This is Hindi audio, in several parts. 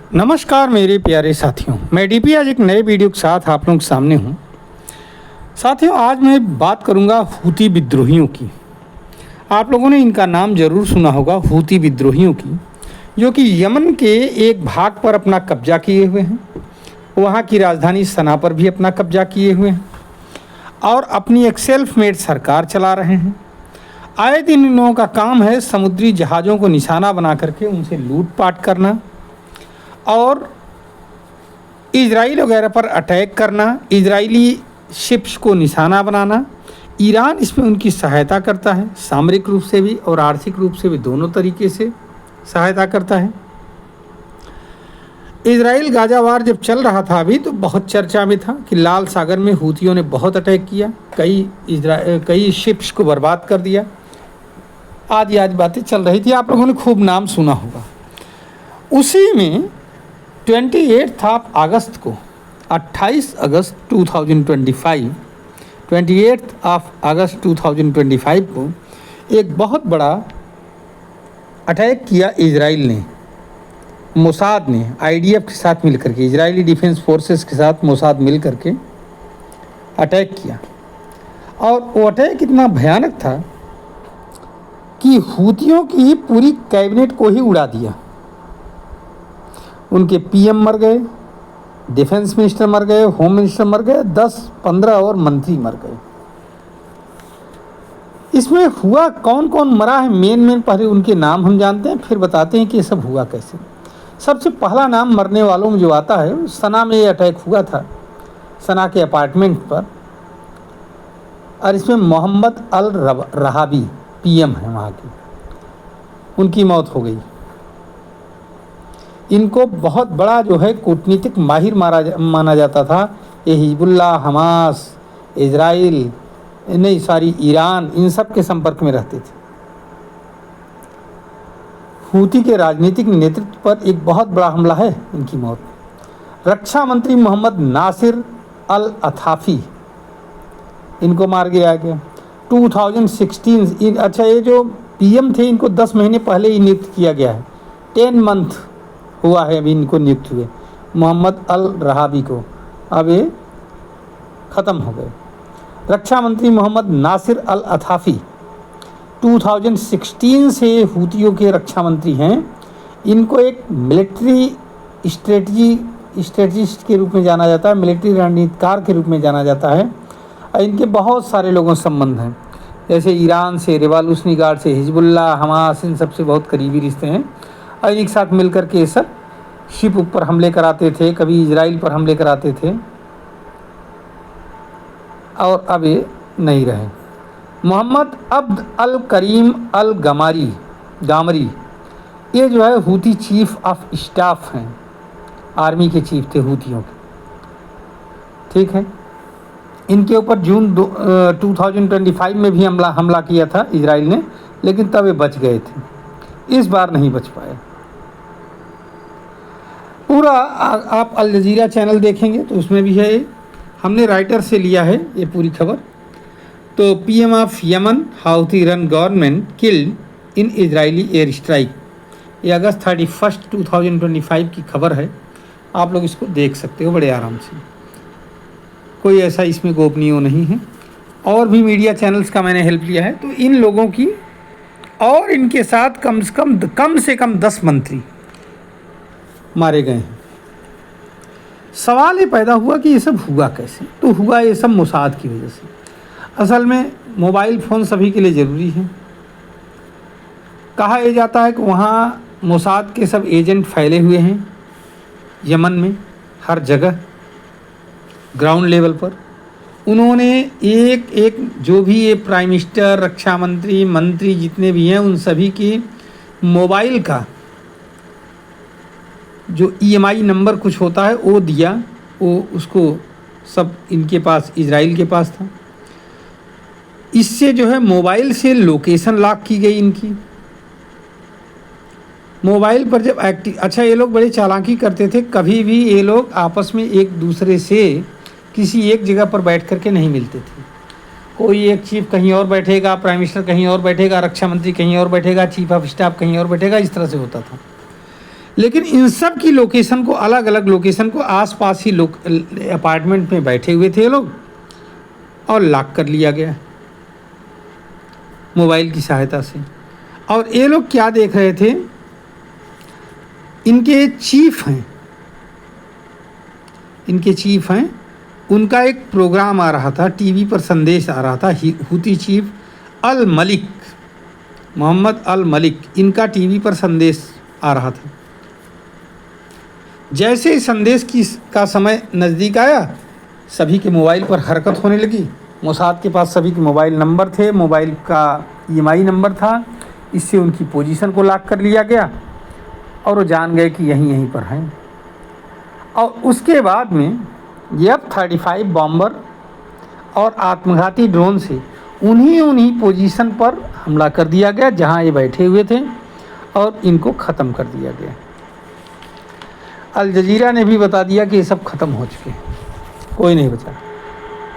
नमस्कार मेरे प्यारे साथियों, मैं डीपी आज एक नए वीडियो के साथ आप लोगों के सामने हूँ। साथियों, आज मैं बात करूँगा हूती विद्रोहियों की। आप लोगों ने इनका नाम ज़रूर सुना होगा, हूती विद्रोहियों की, जो कि यमन के एक भाग पर अपना कब्जा किए हुए हैं। वहाँ की राजधानी सना पर भी अपना कब्जा किए हुए हैं और अपनी एक सेल्फ मेड सरकार चला रहे हैं। आए दिन इन लोगों का काम है समुद्री जहाज़ों को निशाना बना करके उनसे लूटपाट करना और इजराइल वगैरह पर अटैक करना, इजरायली शिप्स को निशाना बनाना। ईरान इसमें उनकी सहायता करता है, सामरिक रूप से भी और आर्थिक रूप से भी, दोनों तरीके से सहायता करता है। इजराइल गाजा वार जब चल रहा था अभी, तो बहुत चर्चा में था कि लाल सागर में हूतियों ने बहुत अटैक किया, कई शिप्स को बर्बाद कर दिया। आज बातें चल रही थी, आप लोगों ने खूब नाम सुना होगा। उसी में 28 अगस्त को, 28 अगस्त 2025 को एक बहुत बड़ा अटैक किया इजराइल ने, मोसाद ने, आईडीएफ के साथ मिलकर के, इजरायली डिफेंस फोर्सेस के साथ मोसाद मिल करके अटैक किया। और वो अटैक इतना भयानक था कि हूतियों की पूरी कैबिनेट को ही उड़ा दिया। उनके पीएम मर गए, डिफेंस मिनिस्टर मर गए, होम मिनिस्टर मर गए, 10-15 और मंत्री मर गए। इसमें हुआ कौन कौन मरा है, मेन पहले उनके नाम हम जानते हैं, फिर बताते हैं कि ये सब हुआ कैसे। सबसे पहला नाम मरने वालों में जो आता है, सना में ये अटैक हुआ था, सना के अपार्टमेंट पर, और इसमें मोहम्मद अल रहाबी पीएम है वहाँ की, उनकी मौत हो गई। इनको बहुत बड़ा जो है कूटनीतिक माहिर माना जाता था। ये हिजबुल्लाह, हमास, इजराइल, ईरान, इन सब के संपर्क में रहते थे। हूती के राजनीतिक नेतृत्व पर एक बहुत बड़ा हमला है इनकी मौत। रक्षा मंत्री मोहम्मद नासिर अल अथाफ़ी, इनको मार गिराया गया 2016। अच्छा, ये जो पीएम थे इनको 10 महीने पहले ही नियुक्त किया गया है, 10 मंथ हुआ है अभी इनको नियुक्त हुए, मोहम्मद अल रहाबी को। अब ये ख़त्म हो गए। रक्षा मंत्री मोहम्मद नासिर अल अथाफ़ी 2016 से हूतियों के रक्षा मंत्री हैं। इनको एक मिलिट्री स्ट्रेटजिस्ट के रूप में जाना जाता है, मिलिट्री रणनीतिकार के रूप में जाना जाता है। और इनके बहुत सारे लोगों से संबंध हैं, जैसे ईरान से, रिवॉल्यूशनरी गार्ड से, हिजबुल्लाह, हमास, इन सब से बहुत करीबी रिश्ते हैं। और इनके साथ मिलकर के सब शिप पर हमले कराते थे, कभी इजराइल पर हमले कराते थे, और अब ये नहीं रहे। मोहम्मद अब्द अल करीम अल गामरी, ये जो है हूती चीफ ऑफ स्टाफ हैं, आर्मी के चीफ थे हूतियों के, ठीक है। इनके ऊपर जून 2025 में भी हमला किया था इजराइल ने, लेकिन तब ये बच गए थे, इस बार नहीं बच पाए। पूरा आप अल जजीरा चैनल देखेंगे तो उसमें भी है, हमने राइटर से लिया है ये पूरी खबर। तो PM of Yemen Houthi run government killed in Israeli air strike, ये अगस्त 31, 2025 की खबर है। आप लोग इसको देख सकते हो बड़े आराम से, कोई ऐसा इसमें गोपनीय नहीं है। और भी मीडिया चैनल्स का मैंने हेल्प लिया है। तो इन लोगों की और इनके साथ कम से कम 10 मंत्री मारे गए हैं। सवाल ये पैदा हुआ कि ये सब हुआ कैसे। तो हुआ ये सब मोसाद की वजह से। असल में मोबाइल फ़ोन सभी के लिए ज़रूरी है। कहा यह जाता है कि वहाँ मोसाद के सब एजेंट फैले हुए हैं यमन में, हर जगह ग्राउंड लेवल पर। उन्होंने एक जो भी ये प्राइम मिनिस्टर, रक्षा मंत्री जितने भी हैं, उन सभी के मोबाइल का जो EMI नंबर कुछ होता है वो दिया, वो उसको सब इनके पास, इजराइल के पास था। इससे जो है मोबाइल से लोकेशन लॉक की गई इनकी मोबाइल पर जब अच्छा, ये लोग बड़े चालाकी करते थे, कभी भी ये लोग आपस में एक दूसरे से किसी एक जगह पर बैठ करके नहीं मिलते थे। कोई एक चीफ कहीं और बैठेगा, प्राइम मिनिस्टर कहीं और बैठेगा, रक्षा मंत्री कहीं और बैठेगा, चीफ ऑफ स्टाफ कहीं और बैठेगा, इस तरह से होता था। लेकिन इन सब की लोकेशन को, अलग अलग लोकेशन को आसपास ही लोग अपार्टमेंट में बैठे हुए थे ये लोग, और लॉक कर लिया गया मोबाइल की सहायता से। और ये लोग क्या देख रहे थे, इनके चीफ हैं, उनका एक प्रोग्राम आ रहा था टीवी पर, संदेश आ रहा था। हूती चीफ अल मलिक, मोहम्मद अल मलिक, इनका टीवी पर संदेश आ रहा था। जैसे ही संदेश का समय नज़दीक आया, सभी के मोबाइल पर हरकत होने लगी। मोसाद के पास सभी के मोबाइल नंबर थे, मोबाइल का EMI नंबर था, इससे उनकी पोजीशन को लॉक कर लिया गया और वो जान गए कि यहीं पर हैं। और उसके बाद में F-35 बॉम्बर और आत्मघाती ड्रोन से उन्हीं पोजीशन पर हमला कर दिया गया जहां ये बैठे हुए थे, और इनको ख़त्म कर दिया गया। अल जजीरा ने भी बता दिया कि ये सब ख़त्म हो चुके, कोई नहीं बचा,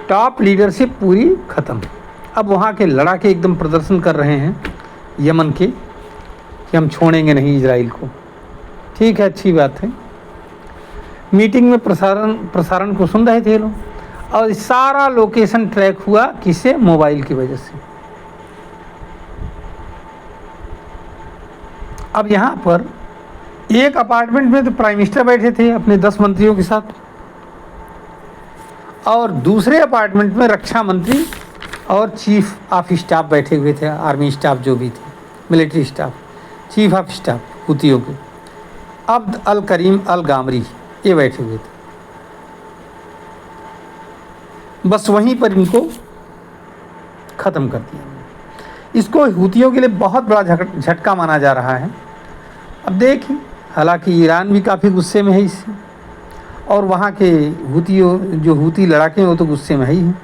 टॉप लीडरशिप पूरी ख़त्म। अब वहाँ के लड़ाके एकदम प्रदर्शन कर रहे हैं यमन के कि हम छोड़ेंगे नहीं इजराइल को। ठीक है, अच्छी बात है। मीटिंग में प्रसारण को सुन रहे थे लोग, और सारा लोकेशन ट्रैक हुआ किससे, मोबाइल की वजह से। अब यहाँ पर एक अपार्टमेंट में तो प्राइम मिनिस्टर बैठे थे अपने 10 मंत्रियों के साथ, और दूसरे अपार्टमेंट में रक्षा मंत्री और चीफ ऑफ स्टाफ बैठे हुए थे, आर्मी स्टाफ जो भी थे, military staff, chief of staff हुतियों के अब्द अल करीम अल गामरी, ये बैठे हुए थे। बस वहीं पर इनको ख़त्म कर दिया। इसको हुतियों के लिए बहुत बड़ा झटका माना जा रहा है। अब देखिए, हालांकि ईरान भी काफ़ी गुस्से में है इससे, और वहाँ के हुती लड़ाके हैं वो तो गुस्से में ही हैं,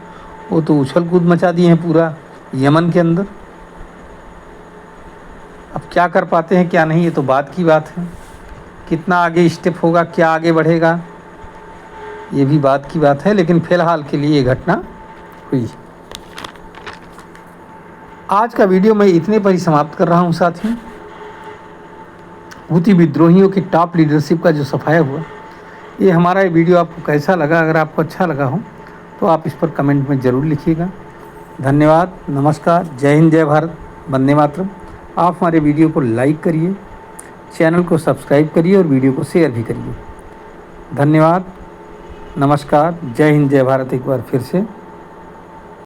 वो तो उछल कूद मचा दिए हैं पूरा यमन के अंदर। अब क्या कर पाते हैं क्या नहीं, ये तो बात की बात है। कितना आगे स्टेप होगा, क्या आगे बढ़ेगा, ये भी बात की बात है। लेकिन फ़िलहाल के लिए ये घटना हुई। आज का वीडियो मैं इतने पर ही समाप्त कर रहा हूँ साथियों। हुती विद्रोहियों की टॉप लीडरशिप का जो सफाया हुआ, ये हमारा ये वीडियो आपको कैसा लगा, अगर आपको अच्छा लगा हो तो आप इस पर कमेंट में ज़रूर लिखिएगा। धन्यवाद, नमस्कार, जय हिंद, जय भारत, वंदे मातरम। आप हमारे वीडियो को लाइक करिए, चैनल को सब्सक्राइब करिए और वीडियो को शेयर भी करिए। धन्यवाद, नमस्कार, जय हिंद, जय भारत एक बार फिर से।